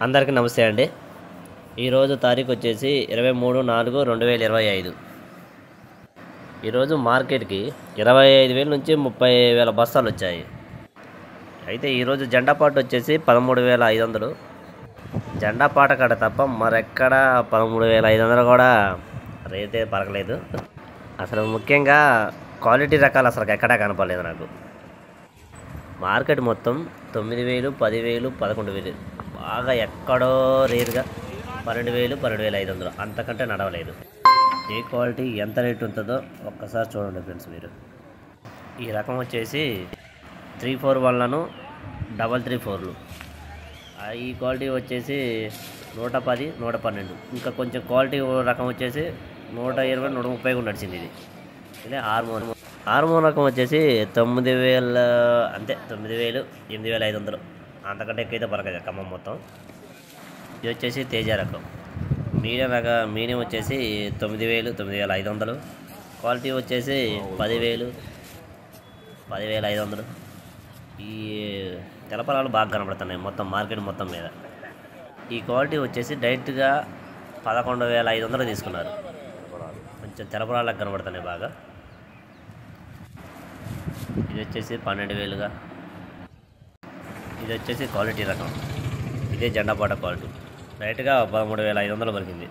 అందరికీ నమస్తే అండి. ఈరోజు తారీఖు వచ్చేసి 23/4/2025. ఈరోజు మార్కెట్కి 25,000 నుంచి 30,000 బస్తాలు వచ్చాయి. అయితే ఈరోజు జెండా పాట వచ్చేసి 13,500. జెండా పాట కాడ తప్ప మరెక్కడ 13,500 కూడా రేటే పలకలేదు. అసలు ముఖ్యంగా క్వాలిటీ రకాలు అసలు ఎక్కడా కనపడలేదు నాకు. మార్కెట్ మొత్తం 9,000, 10,000, 11,000, బాగా ఎక్కడో రేరుగా 12,000, 12,500, అంతకంటే నడవలేదు. ఏ క్వాలిటీ ఎంత రేటు ఉంటుందో ఒక్కసారి చూడండి ఫ్రెండ్స్ మీరు. ఈ రకం వచ్చేసి 341లను 334లు. ఈ క్వాలిటీ వచ్చేసి 110, 112. ఇంకా కొంచెం క్వాలిటీ రకం వచ్చేసి 120, 130 కూడా నడిచింది. ఇది హార్మోన్ రకం వచ్చేసి 9,000, అంతే 9,000, 8,500, అంతకంటే ఎక్కువైతే పలకదు ఖమ్మం మొత్తం. ఇది వచ్చేసి తేజ రకం. మీడియం వచ్చేసి 9,000, 9,500. క్వాలిటీ వచ్చేసి 10,000, 10,500. ఈ తెలపరాలు బాగా కనబడుతున్నాయి మొత్తం మార్కెట్ మొత్తం మీద. ఈ క్వాలిటీ వచ్చేసి డైరెక్ట్గా 11,500 తీసుకున్నారు. కొంచెం తెలపరాలకు కనబడుతున్నాయి బాగా. ఇది వచ్చేసి 12,000గా. ఇది వచ్చేసి క్వాలిటీ రకం. ఇదే జెండా పాట క్వాలిటీ. డైరెక్ట్గా 13,500 పలికింది.